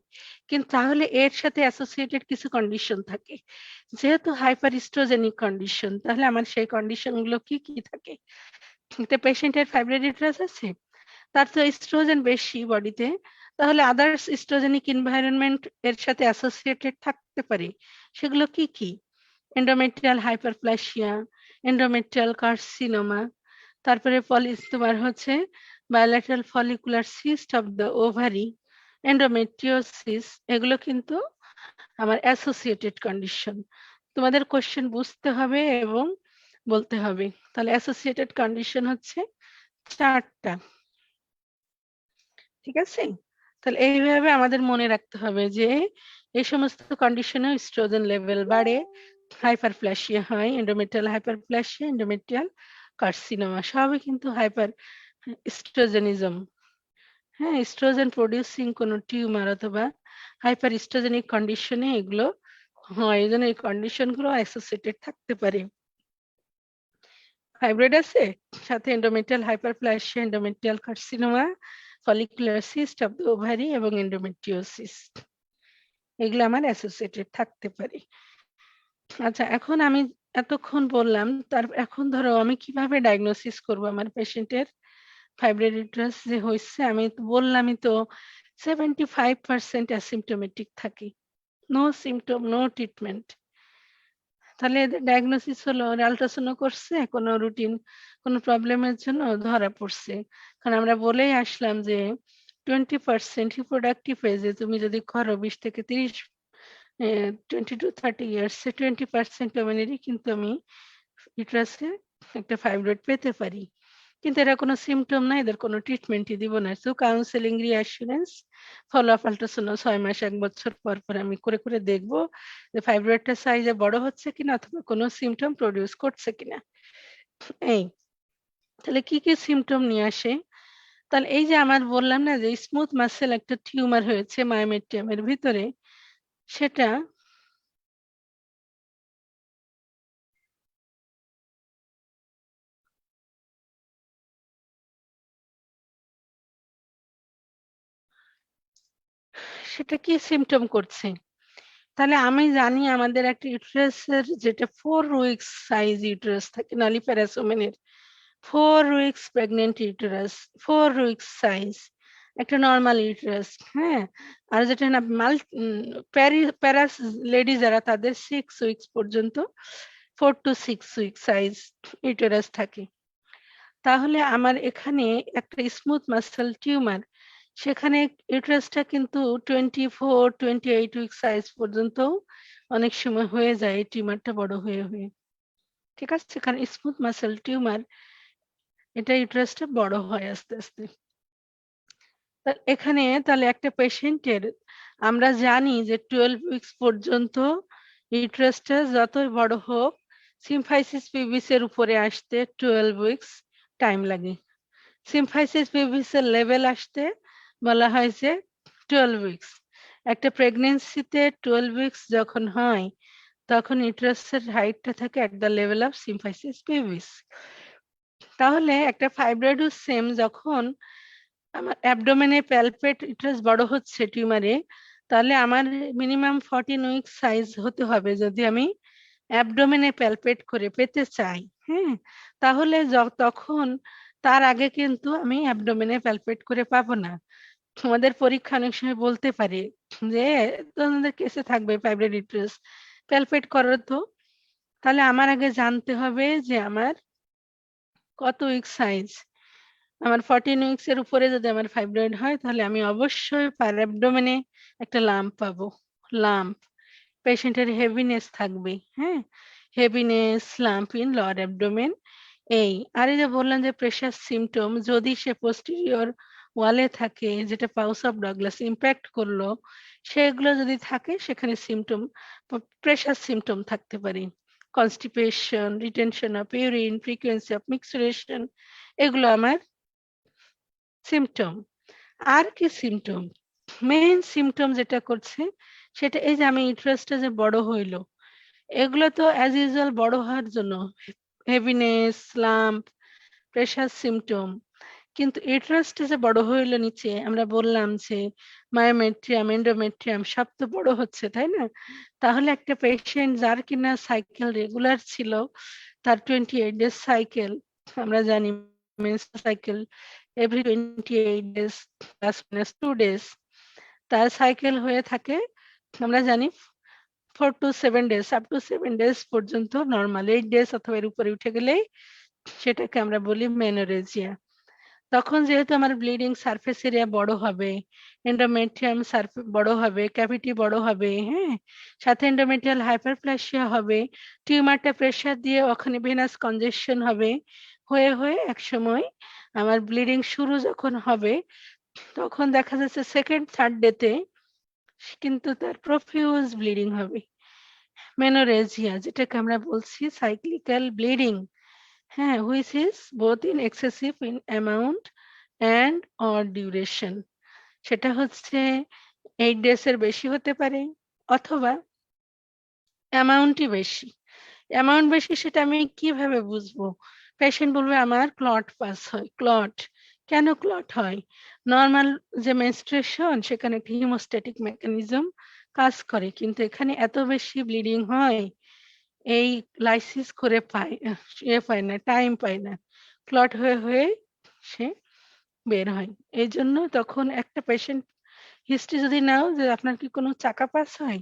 কিন্তু তাহলে এর সাথে অ্যাসোসিয়েটেড কিছু কন্ডিশন থাকে। যেহেতু হাইপার ইস্ট্রোজেনিক কন্ডিশন, তাহলে আমার সেই কন্ডিশন গুলো কি কি থাকে? একটা পেশেন্টের ফাইব্রয়েড ইউটেরাস আছে, তার তো ইস্ট্রোজেন বেশি বডিতে, তাহলে আদার্স ইস্ট্রোজেনিক এনভায়রনমেন্ট এর সাথে অ্যাসোসিয়েটেড থাকতে পারে। সেগুলো কি কি? এন্ডোমেট্রিয়াল হাইপারপ্লাসিয়া, এন্ডোমেট্রিয়াল কার্সিনোমা, তারপরে তোমার হচ্ছে bilateral follicular cyst of the ovary, endometriosis. এগুলো কিন্তু আমার অ্যাসোসিয়েটেড কন্ডিশন। তোমাদের কোশ্চেন বুঝতে হবে এবং বলতে হবে। তাহলে অ্যাসোসিয়েটেড কন্ডিশন হচ্ছে 4টা, ঠিক আছে? তাহলে এইভাবে আমাদের মনে রাখতে হবে যে এই সমস্ত কন্ডিশনে ইস্ট্রোজেন লেভেল বাড়ে, হাইপারপ্লাসিয়া হয়, এন্ডোমেট্রিয়াল হাইপারপ্লাসিয়া, এন্ডোমেট্রিয়াল কার্সিনোমা, সবই কিন্তু হাইপার ইস্ট্রোজেনিজম। হ্যাঁ, ইস্ট্রোজেন প্রডিউসিং কোনো টিউমার অথবা হাইপার ইস্ট্রোজেনিক কন্ডিশনে এগুলো হয়। এই জন্য এই কন্ডিশন গুলো অ্যাসোসিয়েটেড থাকতে পারে। ফাইব্রয়েড আছে, সাথে endometrial hyperplasia, endometrial carcinoma, follicular cyst of the ovary এবং এন্ডোমেট্রিওসিস, এগুলো আমার অ্যাসোসিয়েটেড থাকতে পারে। আচ্ছা, এখন আমি এতক্ষণ বললাম, এখন ধরো আমি কিভাবে ডায়াগনোসিস করব আমার পেশেন্টের ফাইব্রয়েড ইউটেরাস যে হয়েছে? আমি তো বললামই তো 75% অ্যাসিম্পটোমেটিক থাকে, নো সিমটম, নো ট্রিটমেন্ট। তাহলে এদের ডায়াগনোসিস হলো আল্ট্রাসাউন্ড করছে, কোনো রুটিন কোনো প্রবলেমের জন্য ধরা পড়ছে। কারণ আমরা বলেই আসলাম যে 20% রিপ্রোডাক্টিভ এজে তুমি যদি করো 20 থেকে 30, 20 to 30 ইয়ার্স, 20% ওমেনেরই কিন্তু আমি ইউটেরাসে একটা ফাইব্রয়েড পেতে পারি। কিন্তু এরা কোনো সিমটম নাই, এদের কোনো ট্রিটমেন্টই দিব না। So counselling, reassurance, follow up, ultrasound 6 মাস 1 বছর পর পর আমি করে করে দেখবো যে ফাইব্রয়েডটা সাইজে বড় হচ্ছে কিনা অথবা কোনো সিমটম প্রডিউস করছে কিনা। এই তাহলে কি কি সিমটম নিয়ে আসে? তাহলে এই যে আমার বললাম না যে স্মুথ মাসেল একটা টিউমার হয়েছে মায়োমেট্রিয়ামের ভিতরে, সেটা সেটা কি সিমটম করছে? তাহলে আমি জানি আমাদের একটা ইউটেরাসের যেটা 4 উইকস সাইজ ইউটেরাস থাকে, নলিফেরাস ওমেনের 4 weeks pregnant uterus, 4 weeks size একটা নর্মাল ইউটেরাস। হ্যাঁ, আর যেটা না প্যারাস লেডি যারা, তাদের 6 উইকস পর্যন্ত 4 to 6 উইকস সাইজ ইউটেরাস থাকে। তাহলে আমার এখানে একটা স্মুথ মাসেল টিউমার, সেখানে ইউটেরাসটা কিন্তু 24-28 উইক সাইজ পর্যন্ত অনেক সময় হয়ে যায় এই টিউমারটা বড় হয়ে হয়ে। ঠিক আছে, কারণ স্মুথ মাসেল টিউমার, এটা ইউটেরাসটা বড় হয় আস্তে আস্তে। এখানে তাহলে একটা পেশেন্টের আমরা জানি যে 12 উইকস পর্যন্ত ইউটেরাসটা যতই বড় হোক, সিমফাইসিস পিভিস এর উপরে আসতে 12 উইকস টাইম লাগে। সিমফাইসিস পিভিস এর লেভেল আসতে বলা হয় যে 12 উইকস। একটা প্রেগন্যান্সিতে 12 উইকস যখন হয়, তখন ইউটেরাসের হাইটটা থাকে at the level of symphysis পিভিস। তাহলে একটা ফাইব্রয়েডও সেম, যখন আমার অ্যাবডোমেনে প্যালপেট ইউটেরাস বড় হচ্ছে টিউমারে, তাহলে আমার মিনিমাম 14 উইকস সাইজ হতে হবে যদি আমি অ্যাবডোমেনে প্যালপেট করে পেতে চাই। হ্যাঁ, তাহলে তখন তার আগে কিন্তু আমি অ্যাবডোমেনে প্যালপেট করে পাবো না। তোমাদের পরীক্ষা অনেক সময় বলতে পারে যে তোমাদের কেসে থাকবে ফাইব্রয়েড ইউটেরাস, প্যালপেট করো তো। তাহলে আমার আগে জানতে হবে যে আমার কত উইক সাইজ। আমার 14 উইকস এর উপরে যদি আমার ফাইব্রয়েড হয় তাহলে আমি অবশ্যই পার অ্যাবডোমেনে একটা লাম্প পাবো। লাম্প, পেশেন্টের হেভিনেস থাকবে, হ্যাঁ, heaviness, lump in lower abdomen. এই আর এই যে বললাম যে প্রেশার সিমটম, যদি সে পোস্টেরিয়র ওয়ালে থাকে, যেটা পাউস অফ ডগলাস ইম্প্যাক্ট করলো, সেগুলো যদি থাকে সেখানে সিমটম, প্রেশার সিমটম থাকতে পারে। Constipation, retention of urine, frequency of micturition, এগুলো আমার সিমটম। আর কি সিমটম? মেইন সিমটম যেটা করছে সেটা এই যে আমি ইউটেরাসটা যে বড় হইলো, এগুলো তো অ্যাজ ইউজুয়াল বড় হওয়ার জন্য হেভিনেস, লাম্প, প্রেশার সিমটম। কিন্তু ইউটেরাসটা যে বড় হইলো নিচে, আমরা বললাম যে মায়োমেট্রিয়াম, এন্ডোমেট্রিয়াম সব তো বড় হচ্ছে, তাই না? তাহলে একটা পেশেন্ট যার কিনা সাইকেল রেগুলার ছিল, তার 28 ডেজ সাইকেল, আমরা জানি menstrual cycle every 28 days plus minus 2 days, তার সাইকেল হয়ে থাকে আমরা জানি 4 to 7 days, up to 7 days পর্যন্ত নরমাল, 8 ডেজ অথবা এর উপরে উঠে গেলেই সেটাকে আমরা বলি মেনোরেজিয়া। তখন যেহেতু আমার ব্লিডিং সারফেস এরিয়া বড় হবে, এন্ডোমেট্রিয়াম বড় হবে, ক্যাভিটি বড় হবে, হ্যাঁ, সাথে এন্ডোমেট্রিয়াল হাইপারপ্লাসিয়া হবে, টিউমারটা প্রেসার দিয়ে ওখানে ভেনাস কনজেশন হবে, হয়ে হয়ে একসময় আমার ব্লিডিং শুরু যখন হবে, তখন দেখা যাচ্ছে সেকেন্ড থার্ড ডেতে কিন্তু তার প্রফিউজ ব্লিডিং হবে, মেনোরেজিয়া, যেটাকে আমরা বলছি সাইক্লিক্যাল ব্লিডিং, হ্যাঁ, which is both in excessive in amount and or duration. সেটা হচ্ছে 8 ডেজ এর বেশি হতে পারে অথবা অ্যামাউন্টই বেশি। অ্যামাউন্ট বেশি সেটা আমি কিভাবে বুঝবো? পেশেন্ট বলবে আমার ক্লট পাস হয়। ক্লট কেন ক্লট হয়? নরমাল যে মেনস্ট্রুয়েশন সেখানে একটা হিমোস্ট্যাটিক মেকানিজম কাজ করে, কিন্তু এখানে এত বেশি ব্লিডিং হয়, এই লাইসিস করে পায় পায় না, টাইম পায় না, ক্লট হয়ে হয়ে সে বের হয়। এই জন্য তখন একটা পেশেন্ট হিস্ট্রি যদি নাও যে আপনার কি কোনো চাকা পাস হয়,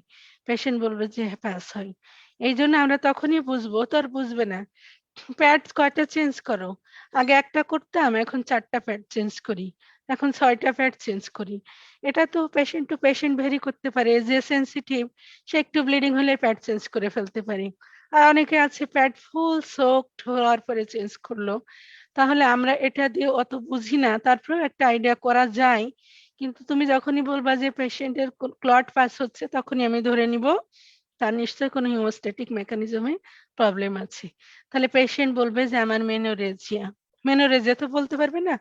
পেশেন্ট বলবে যে হ্যাঁ পাস হয়। এই জন্য আমরা তখনই বুঝবো, তো আর বুঝবে না। প্যাড কয়টা চেঞ্জ করো? আগে একটা করতাম, এখন 4টা প্যাড চেঞ্জ করি, এখন 6টা প্যাড চেঞ্জ করি। এটা তো পেশেন্ট টু পেশেন্ট ভেরি করতে পারে, যে সেনসিটিভ সে একটু ব্লিডিং হলে প্যাড চেঞ্জ করে ফেলতে পারে, আর অনেকে আছে প্যাড ফুল সোকড হওয়ার পরে চেঞ্জ করলো। তাহলে আমরা এটা দিয়ে অত বুঝি না, তারপরেও একটা আইডিয়া করা যায়। কিন্তু তুমি যখনই বলবা যে পেশেন্টের ক্লট পাস হচ্ছে, তখনই আমি ধরে নিব তার নিশ্চয়ই কোনো হিমোস্ট্যাটিক মেকানিজমে প্রবলেম আছে। তাহলে পেশেন্ট বলবে যে আমার মেনোরেজিয়া। মেনোরেজিয়া তো বলতে পারবে না,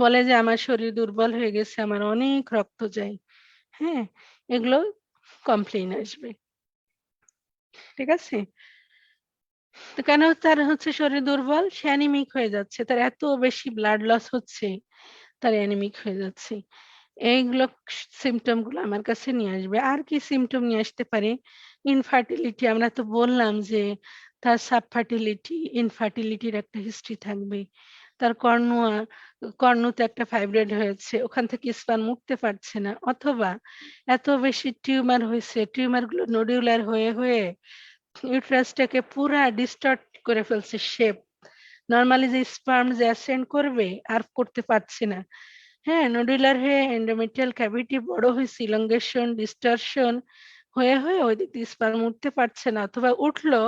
বলে যে আমার শরীর দুর্বল হয়ে গেছে, আমার অনেক রক্ত যায়, হ্যাঁ, এগুলো কমপ্লেইন আসবে। ঠিক আছে? তো কেন তার হচ্ছে শরীর দুর্বল? সে অ্যানিমিক হয়ে যাচ্ছে, তার এত বেশি ব্লাড লস হচ্ছে, তার অ্যানিমিক হয়ে যাচ্ছে। এইগুলো সিমটম গুলো আমার কাছে নিয়ে আসবে। আর কি সিমটম নিয়ে আসতে পারে? ইনফার্টিলিটি, আমরা তো বললাম যে তার সাবফার্টিলিটি, ইনফার্টিলিটির একটা হিস্ট্রি থাকবে। তার কর্ণতে একটা ফাইব্রয়েড হয়েছে, ওখান থেকে স্পার্ম উঠতে পারছে না, অথবা এত বেশি টিউমার হয়েছে, টিউমার গুলো নডিউলার হয়ে হয়ে ইউটেরাসটাকে পুরা ডিস্টর্ট করে ফেলছে শেপ। নরমালি যে স্পার্ম যে অ্যাসেন্ড করবে আর করতে পারছে না, হ্যাঁ, নডুলার হয়ে এন্ডোমেট্রিয়াল ক্যাভিটি বড় হয়েছে, ইলংগেশন, ডিস্টরশন হয়ে হয়ে ওই দিক দিয়ে স্পার্ম উঠতে পারছে না, অথবা উঠলো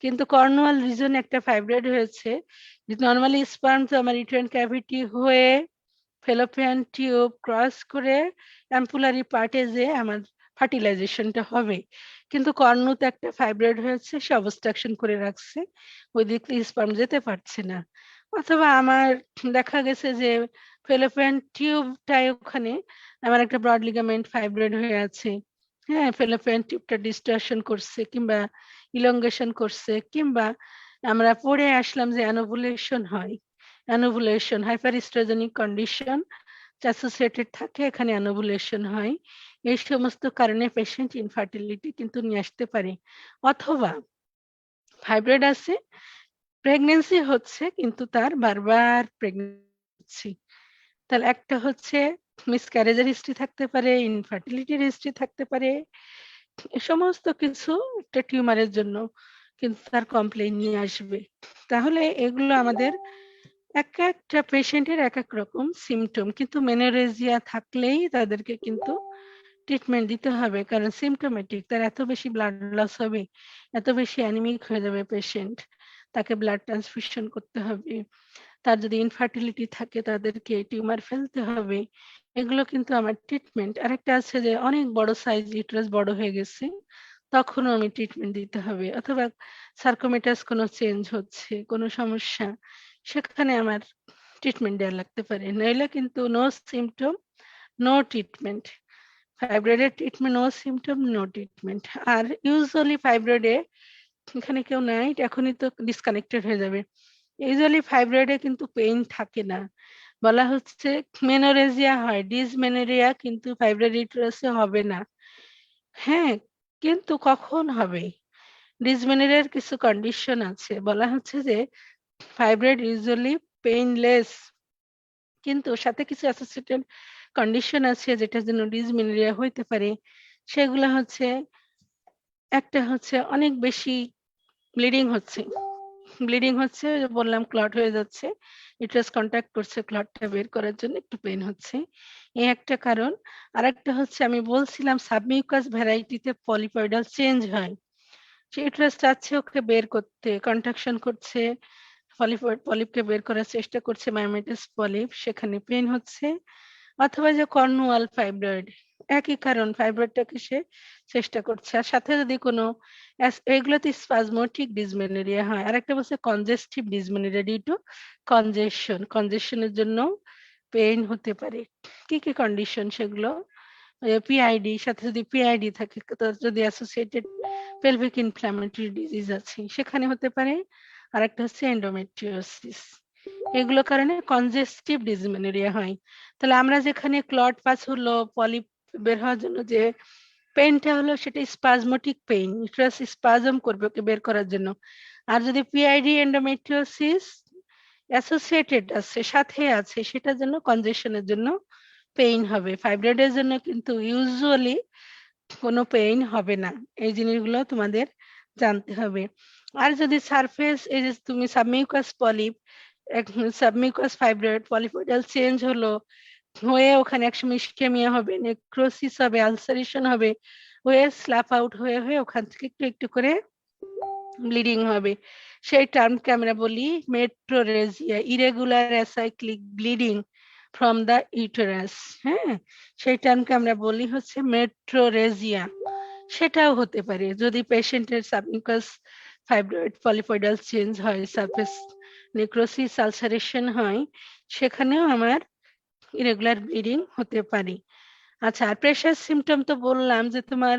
কিন্তু কর্নুয়াল রিজনে একটা ফাইব্রয়েড হয়েছে। নরমালি স্পার্ম তো আমার ইউটেরাইন ক্যাভিটি হয়ে ফেলোপিয়ান টিউব ক্রস করে অ্যাম্পুলারি পার্টে যে আমার ফার্টিলাইজেশনটা হবে, কিন্তু কর্ণতে একটা ফাইব্রয়েড হয়েছে, সে অবস্ট্রাকশন করে রাখছে, ওই দিক দিয়ে স্পার্ম যেতে পারছে না। অথবা আমার দেখা গেছে যে ফেলোপিয়ান টিউবটাই ওখানে আমার একটা ব্রড লিগামেন্ট ফাইব্রয়েড হয়ে আছে, হ্যাঁ, ফেলোপিয়ান টিউবটা ডিস্টরশন করছে কিংবা ইলংগেশন করছে, কিংবা আমরা পড়ে আসলাম যে অ্যানোভুলেশন হয়, অ্যানোভুলেশন হাইপারস্ট্রোজেনিক কন্ডিশন অ্যাসোসিয়েটেড থাকে, এখানে অ্যানোভুলেশন হয়। এই সমস্ত কারণে পেশেন্ট ইনফার্টিলিটি কিন্তু নিয়ে আসতে পারে। অথবা ফাইব্রয়েড আছে, প্রেগন্যান্সি হচ্ছে কিন্তু তার বারবার প্রেগন্যান্সি, তাহলে একটা হচ্ছে মিসক্যারেজের হিস্ট্রি থাকতে পারে, ইনফার্টিলিটির হিস্ট্রি থাকতে পারে, এ সমস্ত কিছু একটা টিউমারের জন্য কিন্তু তার কমপ্লেইন নিয়ে আসবে। তাহলে এগুলো আমাদের এক একটা পেশেন্টের এক এক রকম সিমটম, কিন্তু মেনোরেজিয়া থাকলেই তাদেরকে কিন্তু ট্রিটমেন্ট দিতে হবে, কারণ সিমটোমেটিক, তার এত বেশি ব্লাড লস হবে, এত বেশি অ্যানিমিক হয়ে যাবে পেশেন্ট, তাকে ব্লাড ট্রান্সফিউশন করতে হবে। তার যদি ইনফার্টিলিটি থাকে তাদেরকে টিউমার ফেলতে হবে। এগুলো কিন্তু আমার ট্রিটমেন্ট। আরেকটা আছে যে অনেক বড় সাইজ, ইউটেরাস বড় হয়ে গেছে, তখনও আমি ট্রিটমেন্ট দিতে হবে। অথবা সার্কোমেটাস কোনো চেঞ্জ হচ্ছে, কোনো সমস্যা, সেখানে আমার ট্রিটমেন্ট দেওয়া লাগতে পারে। নইলে কিন্তু নো সিমটম নো ট্রিটমেন্ট। ফাইব্রয়েডের treatment no symptom no treatment. আর ইউজুয়ালি ফাইব্রয়েডে, এখানে কেউ নাই, এখনই তো ডিসকানেক্টেড হয়ে যাবে। ইউজুয়ালি ফাইব্রয়েডে কিন্তু পেইন থাকে না। বলা হচ্ছে মেনোরেজিয়া হয়, ডিসমেনোরিয়া কিন্তু ফাইব্রয়েড ইউটেরাসে হবে না। হ্যাঁ, কিন্তু কখন হবে? ডিসমেনোরিয়ার কিছু কন্ডিশন আছে। বলা হচ্ছে যে ফাইব্রয়েড ইউজুয়ালি পেইনলেস, কিন্তু ওর সাথে কিছু অ্যাসোসিয়েটেড কন্ডিশন আছে যেটার জন্য ডিসমেনোরিয়া হইতে পারে। সেগুলো হচ্ছে, একটা হচ্ছে অনেক বেশি ব্লিডিং হচ্ছে। ব্লিডিং হচ্ছে, ওই যে বললাম ক্লট হয়ে যাচ্ছে, ইউটেরাস কন্ট্যাক্ট করছে, ক্লটটা বের করার জন্য একটু পেইন হচ্ছে, এই একটা কারণ। আরেকটা হচ্ছে আমি বলছিলাম সাবমিউকাস ভ্যারাইটিতে পলিপয়েডাল চেঞ্জ হয়, সে ইউটেরাস চাচ্ছে ওকে বের করতে, কন্ট্রাকশন করছে, পলিপকে বের করার চেষ্টা করছে, মায়োমেটাস পলিপ, সেখানে পেইন হচ্ছে। অথবা যে কর্নুয়াল ফাইব্রয়েড, একই কারণ, ফাইব্রয়েডটাকে সে চেষ্টা করছে। আর সাথে যদি কোনো এগুলোতে স্পাজমোটিক ডিসমেনোরিয়া হয়। আরেকটা বলছে congestive dysmenorrhea due to congestion, কনজেশনের জন্য পেইন হতে পারে। কি কি কন্ডিশন সেগুলো? পিআইডি, সাথে যদি পিআইডি থাকে, যদি অ্যাসোসিয়েটেড পেলভিক ইনফ্ল্যামেটরি ডিজিজ আছে সেখানে হতে পারে। আরেকটা হচ্ছে এন্ডোমেট্রিওসিস। এগুলো কারণে কনজেস্টিভ ডিসমেনোরিয়া হয়। তাহলে আমরা যেখানে ক্লট পাস হলো, পলিপ বের হওয়ার জন্য যে পেইনটা হলো, সেটা স্পাজমোটিক পেইন, ইউটেরাস স্পাজম করবে ওকে বের করার জন্য। আর যদি পিআইডি এন্ডোমেট্রিওসিস অ্যাসোসিয়েটেড আছে, সাথে আছে, সেটার জন্য কনজেশনের জন্য পেইন হবে। ফাইব্রয়েডের জন্য কিন্তু ইউজুয়ালি কোনো পেইন হবে না। এই জিনিসগুলো তোমাদের জানতে হবে। আর যদি সারফেস, এই যে তুমি submucous polyp, submucous fibroid polypoidal change হলো, হয়ে ওখানে একসময় ইসকেমিয়া হবে, নেক্রোসিস হবে, আলসারেশন হবে, হয়ে স্ল্যাপ আউট হয়ে হয়ে ওখান থেকে একটু একটু করে ব্লিডিং হবে, সেই টার্মকে আমরা বলি metrorrhagia, irregular acyclic bleeding from the uterus. হ্যাঁ, সেই টার্মকে আমরা বলি হচ্ছে মেট্রোরেজিয়া। সেটাও হতে পারে যদি পেশেন্টের সাবমিউকাস ফাইব্রয়েড পলিপয়েডাল চেঞ্জ হয়, সারফেস নেক্রোসিস আলসারেশন হয়, সেখানেও আমার ইরেগুলার ব্লিডিং হতে পারে। আচ্ছা, আর প্রেশার সিমটম তো বললাম যে তোমার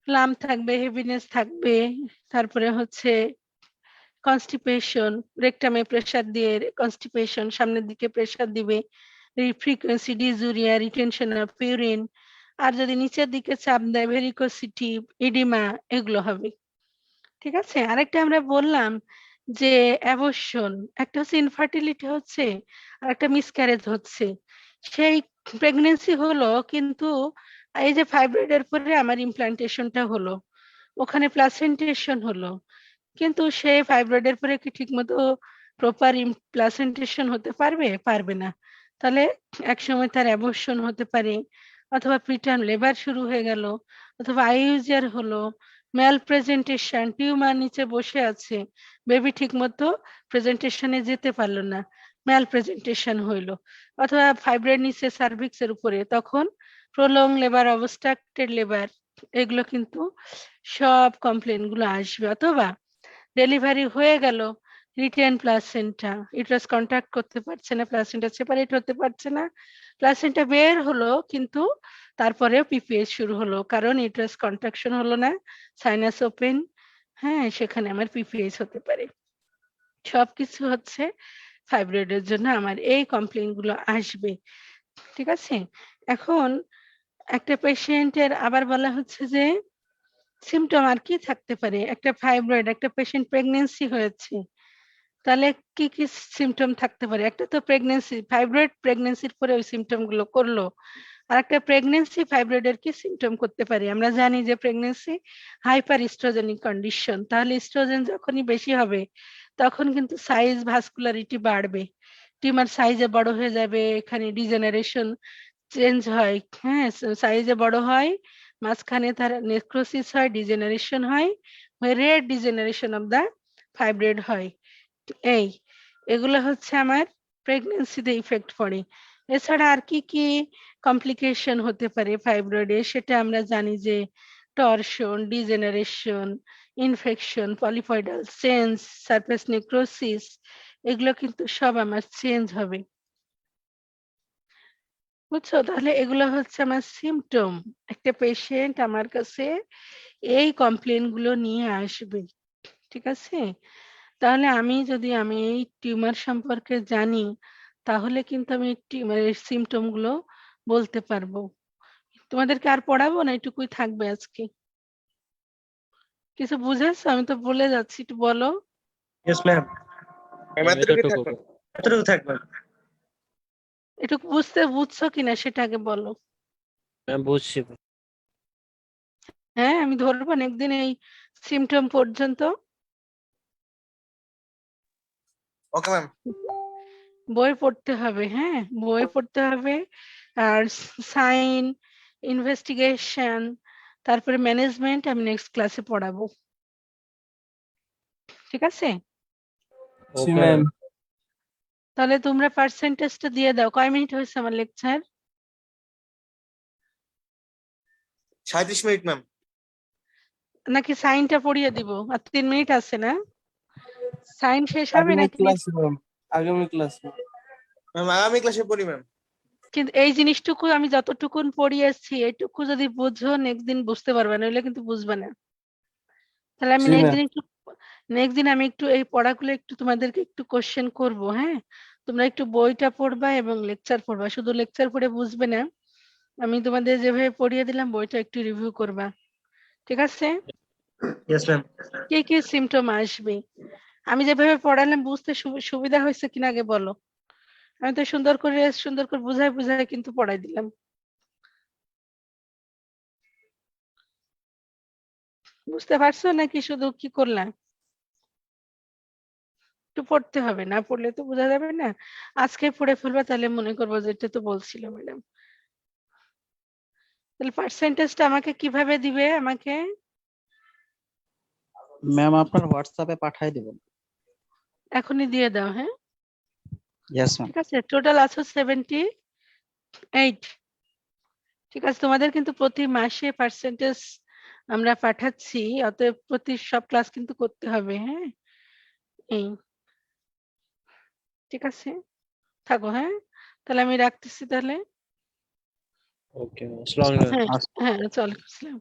লাম্প থাকবে, হেভিনেস থাকবে, তারপরে হচ্ছে কনস্টিপেশন, রেকটামে প্রেসার দিয়ে কনস্টিপেশন, সামনের দিকে প্রেসার দিবে, ফ্রিকোয়েন্সি, ডিজুরিয়া, রিটেনশন অফ ইউরিন। আর যদি নিচের দিকে চাপ দেয়, ভেরিকোসিটি, ইডিমা, এগুলো হবে। ঠিক আছে। আরেকটা আমরা বললাম যে অ্যাবর্শন, একটা হচ্ছে ইনফার্টিলিটি হচ্ছে, আর একটা মিসক্যারেজ হচ্ছে। সেই প্রেগনেন্সি হলো, কিন্তু এই যে ফাইব্রয়েডের পরে আমার ইমপ্লান্টেশনটা হলো, ওখানে প্লাসেন্টেশন হলো, কিন্তু সে ফাইব্রয়েডের পরে কি ঠিকমতো প্রপার প্লাসেন্টেশন হতে পারবে? পারবে না। তাহলে একসময় তার অ্যাবর্শন হতে পারে, অথবা প্রিটার্ম লেবার শুরু হয়ে গেল, অথবা আইইউজিআর হলো, ম্যাল প্রেজেন্টেশন, টিউমার নিচে বসে আছে, বেবি ঠিকমতো প্রেজেন্টেশনে যেতে পারলো না, ম্যাল প্রেজেন্টেশন হইলো, অথবা ফাইব্রয়েড নিচে সার্ভিক্সের উপরে, তখন প্রলং লেবার, অবস্ট্রাক্টেড লেবার, এগুলো কিন্তু সব কমপ্লেন গুলো আসবে। অথবা ডেলিভারি হয়ে গেল, রিটেন প্লাসেন্টা, ইউটেরাস কন্ট্যাক্ট করতে পারছে না, প্লাসেন্টা সেপারেট হতে পারছে না, প্লাসেন্টা বের হলো কিন্তু তারপরেও পিপিএস শুরু হলো, কারণ ইউটেরাস কন্ট্রাকশন হলো না, সাইনাস ওপেন, হ্যাঁ, সেখানে আমার পিপিএস হতে পারে। সবকিছু হচ্ছে ফাইব্রয়েডের জন্য আমার এই কমপ্লেন গুলো আসবে। ঠিক আছে। এখন একটা পেশেন্টের আবার বলা হচ্ছে যে সিমটম আর কি থাকতে পারে, একটা ফাইব্রয়েড, একটা পেশেন্ট প্রেগন্যান্সি হয়েছে, তাহলে কি কি সিমটম থাকতে পারে? একটা তো প্রেগন্যান্সি, ফাইব্রয়েড প্রেগন্যান্সির পরে ওই সিমটম গুলো করলো। আর একটা প্রেগনেন্সি ফাইব্রয়েডের কি সিমটম করতে পারি? আমরা জানি যে প্রেগনেন্সি হাইপার ইস্ট্রোজেনিক কন্ডিশন, তাহলে ইস্ট্রোজেন যখনই বেশি হবে তখন কিন্তু সাইজ ভাস্কুলারিটি বাড়বে, টিউমার সাইজে বড় হয়ে যাবে, এখানে ডিজেনারেশন চেঞ্জ হয়, হ্যাঁ সাইজে বড় হয়, মাঝখানে তার নেক্রোসিস হয়, ডিজেনারেশন হয়, red degeneration of the fibroid হয়। এই এগুলো হচ্ছে আমার প্রেগনেন্সিতে ইফেক্ট পড়ে। এছাড়া আর কি কি কমপ্লিকেশন হতে পারে ফাইব্রয়েডে সেটা আমরা জানি যে torsion, degeneration, infection, polypoidal change, surface necrosis, এগুলো কিন্তু সব আমার চেঞ্জ হবে। বুঝছো? তাহলে এগুলো হচ্ছে আমার সিমটম। একটা পেশেন্ট আমার কাছে এই কমপ্লেন গুলো নিয়ে আসবে, ঠিক আছে? তাহলে আমি এই টিউমার সম্পর্কে জানি, তাহলে কিন্তু আমি টিউমারের সিমটম গুলো বলতে পারবো। তোমাদেরকে আর পড়াবো না, এটুকুই থাকবে আজকে। কিছু বুঝেছো? আমি তো বলে যাচ্ছি, একটু বলো। Yes ma'am. এতটুকু থাকবে। এতটুকু থাকবে। এটুকু বুঝছো কিনা সেটা আগে বলো। ম্যাম বুঝছি। হ্যাঁ, আমি ধরবো না একদিন এই সিমটম পর্যন্ত। Okay ma'am. বই পড়তে হবে, হ্যাঁ বই পড়তে হবে। আর সাইন, ইনভেস্টিগেশন, তারপরে ম্যানেজমেন্ট আমি নেক্সট ক্লাসে পড়াবো, ঠিক আছে? জি ওকে ম্যাম। তাহলে তোমরা পার্সেন্টেজটা দিয়ে দাও। কয় মিনিট হয়েছে আমার লেকচার? 37 minute ma'am. নাকি সাইনটা পড়িয়ে দিব? আর 3 মিনিট আছে না? সাইন শেষ হবে আগামী নাকি? ক্লাস ম্যাম, আগামী ক্লাস। ম্যাম আগামী ক্লাসে পড়ি ম্যাম। কিন্তু এই জিনিসটুকু আমি যতটুকুন পড়িয়েছি এটুকু যদি বুঝো নেক্সট দিন বুঝতে পারবে না, নইলে কিন্তু বুঝবে না। তাহলে আমি জি নেক্সট ম্যাম। দিন আমি একটু এই পড়াগুলো একটু তোমাদেরকে একটু কোশ্চেন করব, হ্যাঁ? তোমরা একটু বইটা পড়বা এবং লেকচার পড়বা, শুধু লেকচার পড়ে বুঝবে না। আমি তোমাদের যেভাবে পড়িয়ে দিলাম বইটা একটু রিভিউ করবা, ঠিক আছে? Yes ma'am. কি কি সিমটম আসবে আমি যেভাবে পড়ালাম বুঝতে সুবিধা হয়েছে কিনা আগে বলো। আমি তো সুন্দর করে বুঝায় কিন্তু পড়াই দিলাম। বুঝতে পারছো নাকি শুধু কি করলাম? একটু পড়তে হবে, না পড়লে তো বোঝা যাবে না। আজকে পড়ে ফেলবা, তাহলে মনে করবো যে এটা তো বলছিল ম্যাডাম। তাহলে পার্সেন্টেজটা আমাকে কিভাবে দিবে? আমাকে ম্যাম আপনার হোয়াটসঅ্যাপে পাঠিয়ে দেবেন। এখনই দিয়ে দাও, হ্যাঁ ইয়েস ম্যাম। ঠিক আছে। টোটাল আছো 78, ঠিক আছে। তোমাদের কিন্তু প্রতি মাসে পার্সেন্টেজ আমরা পাঠাচ্ছি, অতএব প্রতি সব ক্লাস কিন্তু করতে হবে, হ্যাঁ এই ঠিক আছে। থাকো, হ্যাঁ তাহলে আমি রাখতেছি তাহলে। ওকে আসসালামু আলাইকুম। হ্যাঁ হ্যাঁ চল আসসালাম।